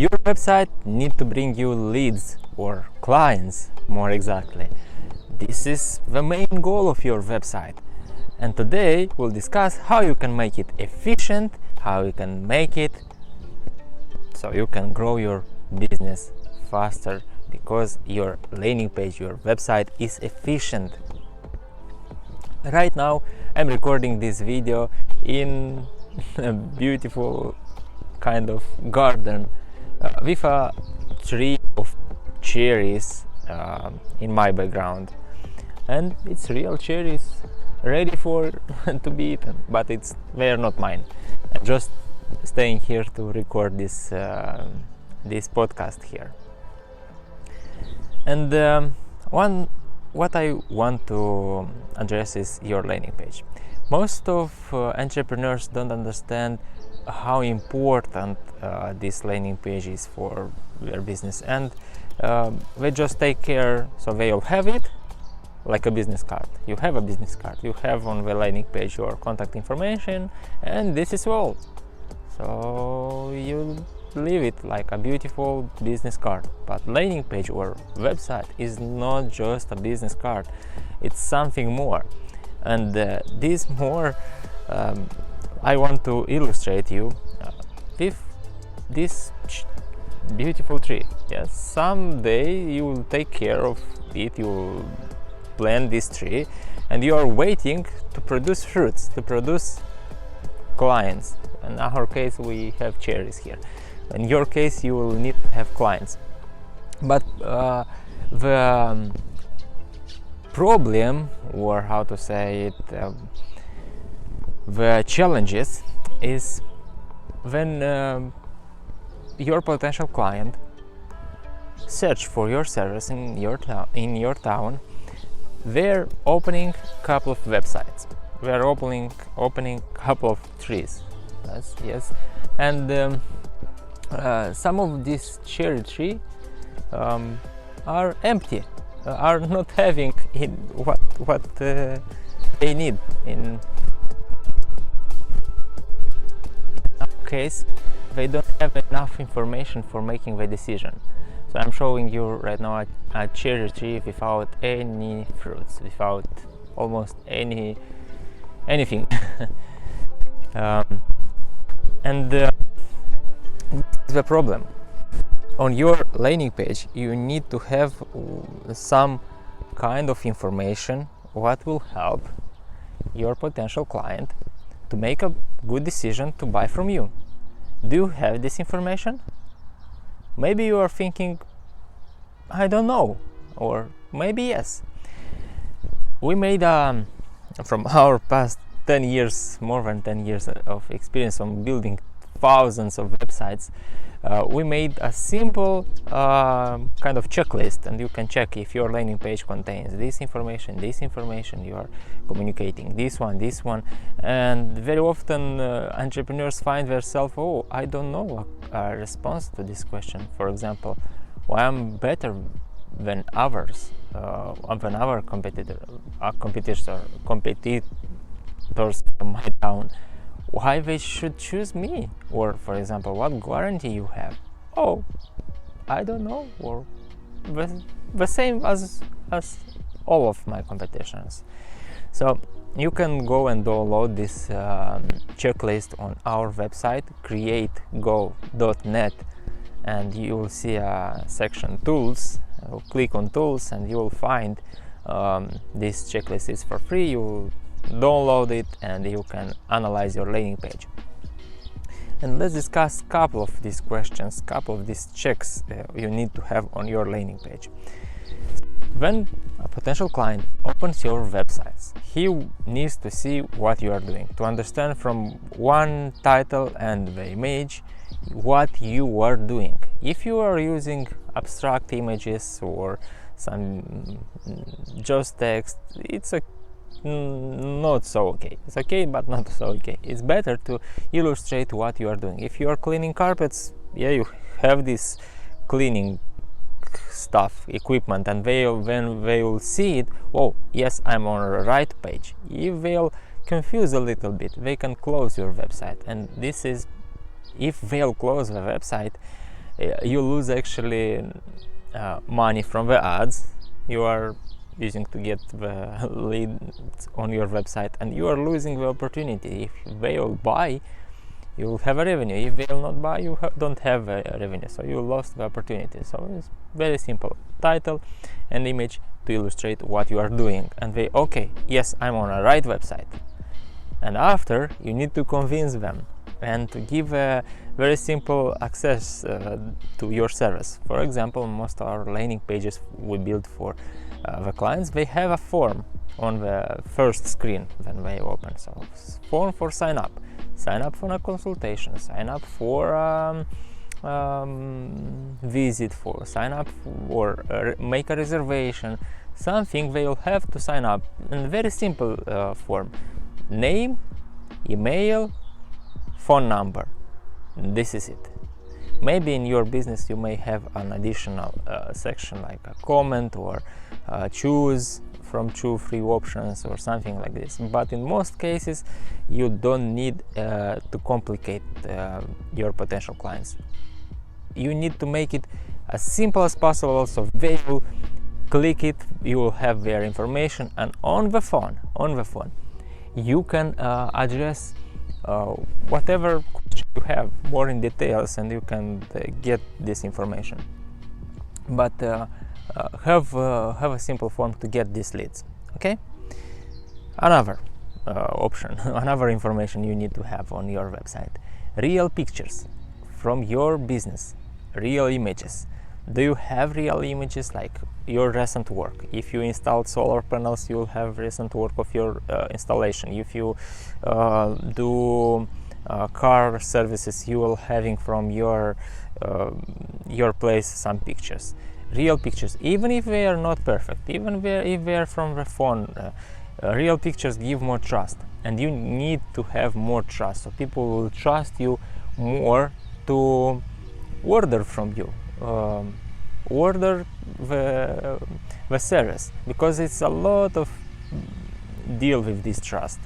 Your website needs to bring you leads or clients, more exactly. This is the main goal of your website. And today we'll discuss how you can make it efficient, how you can make it so you can grow your business faster because your landing page, your website is efficient. Right now I'm recording this video in a beautiful kind of garden with a tree of cherries in my background, and it's real cherries ready for to be eaten, but they're not mine. I'm just staying here to record this podcast here. And what I want to address is your landing page. Most of entrepreneurs don't understand how important this landing page is for their business, and they just take care, so they'll have it like a business card. You have a business card, you have on the landing page your contact information, and this is all. So you leave it like a beautiful business card. But landing page or website is not just a business card, it's something more. And this more I want to illustrate you with this beautiful tree. Yes, someday you will take care of it, you will plant this tree, and you are waiting to produce fruits, to produce clients. In our case we have cherries here. In your case you will need to have clients. But the problem, or how to say it, the challenges is when your potential client search for your service in your town. They're opening a couple of websites. They're opening couple of trees. Yes, and some of these cherry tree are empty, are not having what they need. In our case, they don't have enough information for making the decision. So I'm showing you right now a cherry tree without any fruits, without almost anything. And this is the problem. On your landing page you need to have some kind of information what will help your potential client to make a good decision to buy from you. Do you have this information? Maybe you are thinking, I don't know, or maybe yes. We made from our past 10 years, more than 10 years of experience on building thousands of websites, we made a simple kind of checklist, and you can check if your landing page contains this information, you are communicating this one, and very often entrepreneurs find themselves, oh, I don't know a response to this question. For example, why I'm better than others, than our competitors from my town. Why they should choose me? Or for example, what guarantee you have? Oh, I don't know. Or the same as all of my competitions. So you can go and download this checklist on our website, CreateGo.net, and you will see a section tools. Click on tools and you will find this checklist is for free. You will download it and you can analyze your landing page. And let's discuss a couple of these questions, couple of these checks you need to have on your landing page. When a potential client opens your websites, he needs to see what you are doing, to understand from one title and the image what you are doing. If you are using abstract images or some just text, it's not so okay. It's okay, but not so okay. It's better to illustrate what you are doing. If you are cleaning carpets, yeah, you have this cleaning stuff, equipment, and when they will see it, oh yes, I'm on the right page. If they'll confuse a little bit, they can close your website. And this is, if they'll close the website, you lose actually money from the ads you are using to get the leads on your website, and you are losing the opportunity. If they will buy, you will have a revenue. If they will not buy, you don't have a revenue, so you lost the opportunity. So it's very simple: title and image to illustrate what you are doing, and they, okay, yes, I'm on a right website. And after, you need to convince them and to give a very simple access to your service. For example, most of our landing pages we build for the clients, they have a form on the first screen when they open. So form for sign up for a consultation, sign up for visit, for sign up or make a reservation, something they will have to sign up. And very simple form: name, email, phone number. This is it. Maybe in your business you may have an additional section like a comment or choose from 2-3 options or something like this, but in most cases you don't need to complicate your potential clients. You need to make it as simple as possible, so they will click it, you will have their information, and on the phone you can address whatever question you have more in details, and you can get this information. But have a simple form to get these leads. Okay. Another option, another information you need to have on your website: real pictures from your business, real images. Do you have real images like your recent work? If you installed solar panels, you will have recent work of your installation. If you do car services, you will having from your place some pictures, real pictures, even if they are not perfect, even if they are from the phone. Real pictures give more trust, and you need to have more trust, so people will trust you more to order from you, order the service, because it's a lot of deal with this trust.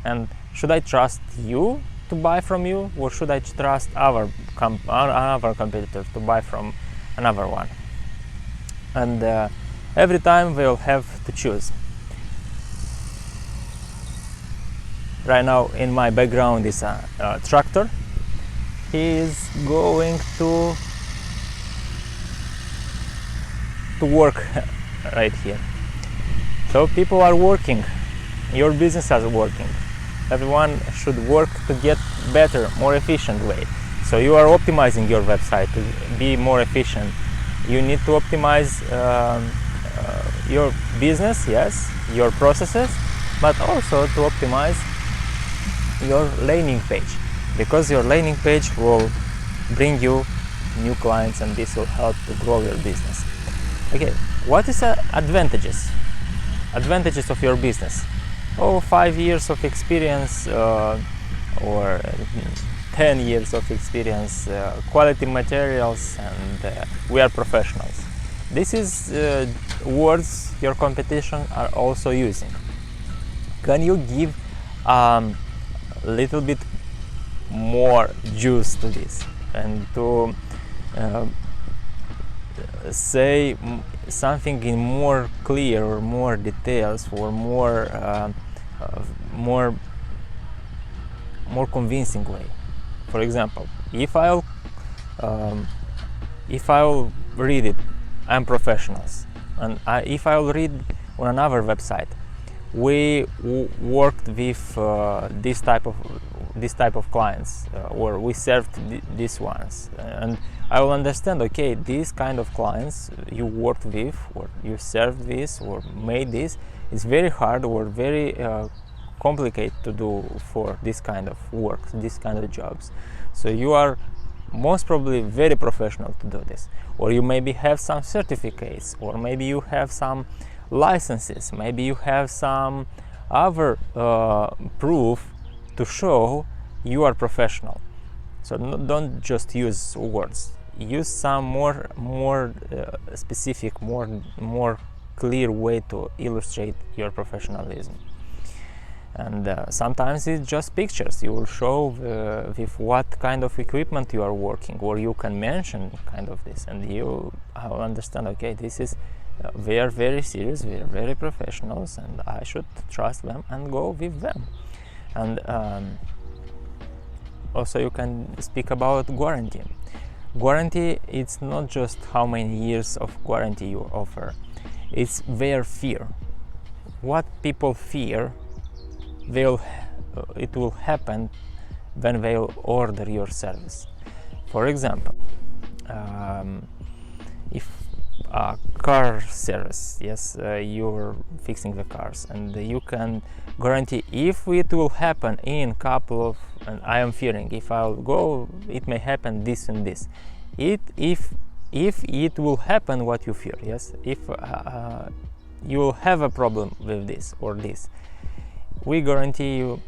And should I trust you to buy from you, or should I trust our competitor to buy from another one? And every time we'll have to choose. Right now in my background is a tractor. He is going to work right here. So people are working, your business is working. Everyone should work to get better, more efficient way. So you are optimizing your website to be more efficient. You need to optimize your business, yes, your processes, but also to optimize your landing page, because your landing page will bring you new clients, and this will help to grow your business. Okay, what is advantages of your business? 5 years of experience or 10 years of experience, quality materials, and we are professionals. This is words your competition are also using. Can you give little bit more juice to this, and to say something in more clear or more details, or more convincing way? For example, if I'll read it, I'm professionals, and if I'll read on another website, we worked with this type of clients, or we served these ones, and I will understand, okay, these kind of clients you worked with, or you served this, or made this, it's very hard or very complicated to do for this kind of work, this kind of jobs. So you are most probably very professional to do this, or you maybe have some certificates, or maybe you have some licenses, maybe you have some other proof to show you are professional. So don't just use words, use some more specific, more clear way to illustrate your professionalism. And sometimes it's just pictures. You will show with what kind of equipment you are working, or you can mention kind of this, and you will understand, okay, this is they are very serious, they are very professionals, and I should trust them and go with them. And also you can speak about warranty. Warranty, it's not just how many years of warranty you offer, it's their fear. What people fear, it will happen when they'll order your service. For example, if a car service, yes, you're fixing the cars, and you can guarantee if it will happen in couple of, and I am fearing if I'll go, it may happen this and this. If it will happen what you fear, yes, if you will have a problem with this or this, we guarantee you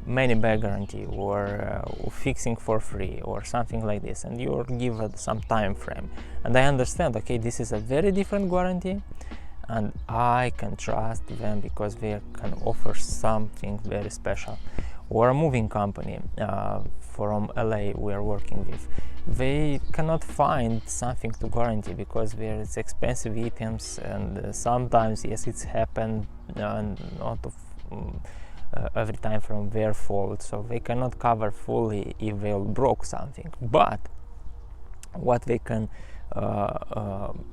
money back guarantee, or fixing for free, or something like this, and you give it some time frame. And I understand, okay, this is a very different guarantee, and I can trust them because they can offer something very special. Or a moving company from LA we are working with, they cannot find something to guarantee because there's expensive items, and sometimes, yes, it's happened, not of every time from their fault, so they cannot cover fully if they broke something. But what they can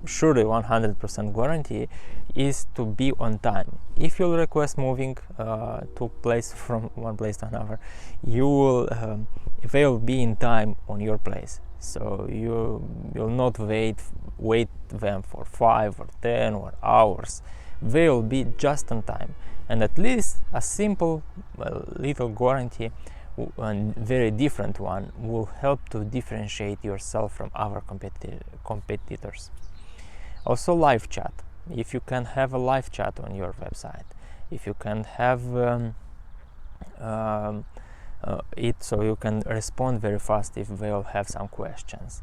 surely 100% guarantee is to be on time. If you'll request moving to place from one place to another, you will they'll be in time on your place, so you will not wait them for 5 or 10 or hours. They'll be just on time. And at least a simple little guarantee, and very different one, will help to differentiate yourself from other competitors. Also, live chat. If you can have a live chat on your website, if you can have it so you can respond very fast if they'll have some questions,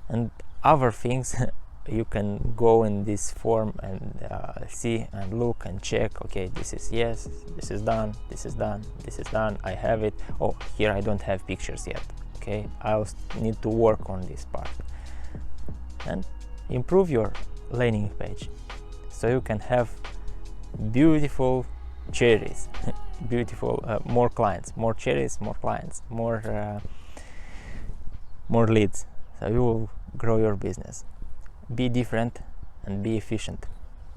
and other things. You can go in this form and see and look and check, okay, this is yes, this is done, this is done, this is done, I have it. Oh, here I don't have pictures yet, okay, I'll need to work on this part. And improve your landing page so you can have beautiful cherries, beautiful, more clients, more cherries, more clients, more leads, so you will grow your business. Be different and be efficient.